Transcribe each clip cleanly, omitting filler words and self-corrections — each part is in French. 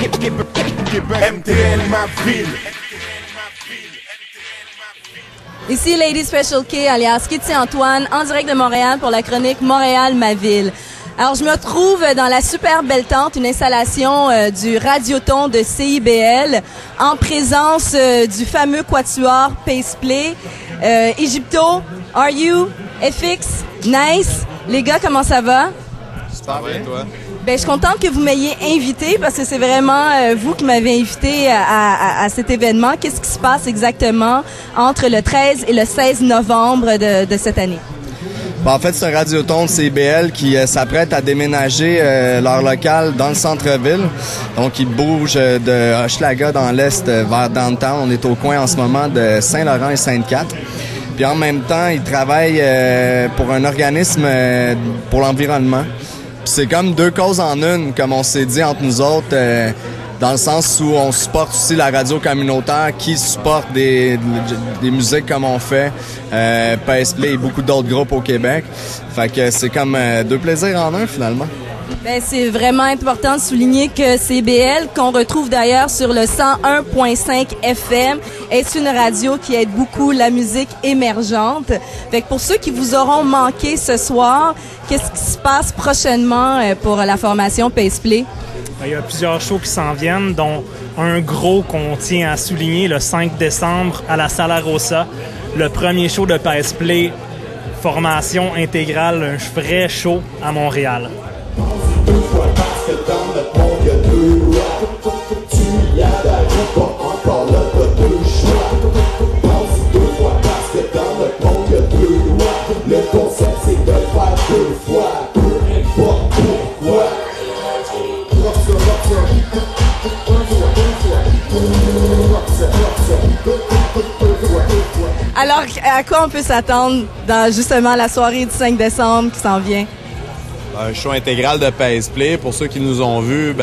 MTL, ma ville. Ici Lady Special K, alias Kitty Antoine, en direct de Montréal pour la chronique Montréal, ma ville. Alors, je me trouve dans la super belle tente, une installation du Radioton de CIBL, en présence du fameux quatuor Paceplay. Egypto, Are You, FX, Nice. Les gars, comment ça va? Super bien, toi? Ben, je suis contente que vous m'ayez invité parce que c'est vraiment vous qui m'avez invité à cet événement. Qu'est-ce qui se passe exactement entre le 13 et le 16 novembre de cette année? En fait, c'est un radioton de CIBL qui s'apprête à déménager leur local dans le centre-ville. Donc, ils bougent de Hochelaga dans l'est vers downtown. On est au coin en ce moment de Saint-Laurent et Sainte-Cat. Puis en même temps, ils travaillent pour un organisme pour l'environnement. Puis c'est comme deux causes en une, comme on s'est dit entre nous autres, dans le sens où on supporte aussi la radio communautaire qui supporte des musiques comme on fait, Paceplay et beaucoup d'autres groupes au Québec. Fait que c'est comme deux plaisirs en un finalement. Ben, c'est vraiment important de souligner que CBL, qu'on retrouve d'ailleurs sur le 101.5 FM, est une radio qui aide beaucoup la musique émergente. Fait que pour ceux qui vous auront manqué ce soir, qu'est-ce qui se passe prochainement pour la formation Paceplay? Il y a plusieurs shows qui s'en viennent, dont un gros qu'on tient à souligner le 5 décembre à la Sala Rosa. Le premier show de Paceplay, formation intégrale, un vrai show à Montréal. Le concept c'est de faire deux fois, peu importe pourquoi. Alors, à quoi on peut s'attendre dans justement la soirée du 5 décembre qui s'en vient? Un show intégral de Paceplay. Pour ceux qui nous ont vus,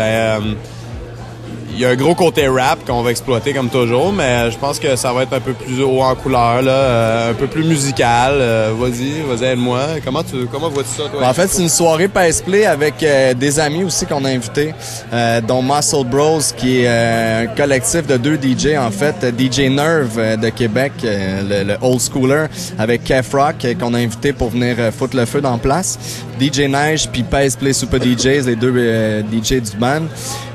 il y a un gros côté rap qu'on va exploiter comme toujours, mais je pense que ça va être un peu plus haut en couleur, là, un peu plus musical. Vas-y, aide-moi. Comment vois-tu ça, toi? En fait, c'est une soirée Paceplay avec des amis aussi qu'on a invités, dont Muscle Bros, qui est un collectif de deux DJ, en fait. DJ Nerve de Québec, le old schooler, avec Kef Rock, qu'on a invité pour venir foutre le feu dans place. DJ Neige puis Paceplay Super DJs, les deux DJ du band.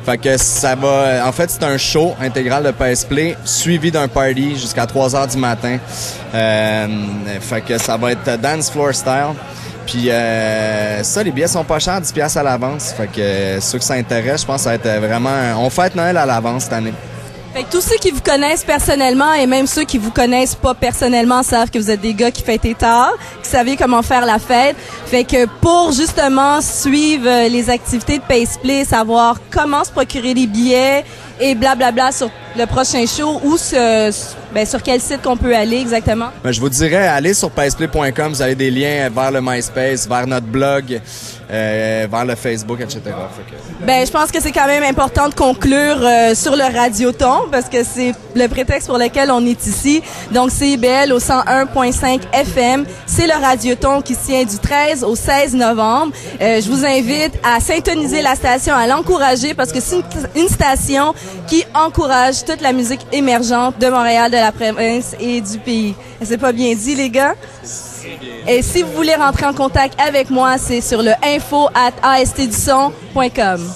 Fait que ça va... En fait, c'est un show intégral de Paceplay suivi d'un party jusqu'à 3h du matin. Fait que ça va être dance floor style. Puis ça, les billets sont pas chers, 10$ à l'avance. Fait que ceux qui s'intéressent, je pense que ça va être vraiment... On fête Noël à l'avance cette année. Fait que tous ceux qui vous connaissent personnellement et même ceux qui vous connaissent pas personnellement savent que vous êtes des gars qui fêtent tard, qui savez comment faire la fête. Fait que pour justement suivre les activités de Paceplay, savoir comment se procurer les billets et blablabla sur le prochain show ou sur quel site qu'on peut aller exactement? Je vous dirais, allez sur paceplay.com, vous avez des liens vers le MySpace, vers notre blog, vers le Facebook, etc. Je pense que c'est quand même important de conclure sur le Radioton parce que c'est le prétexte pour lequel on est ici. Donc, CIBL au 101.5 FM. C'est le Radioton qui se tient du 13 au 16 novembre. Je vous invite à syntoniser la station, à l'encourager parce que c'est une station qui encourage toute la musique émergente de Montréal, de la province et du pays. C'est pas bien dit, les gars? Et si vous voulez rentrer en contact avec moi, c'est sur le info@astduson.com.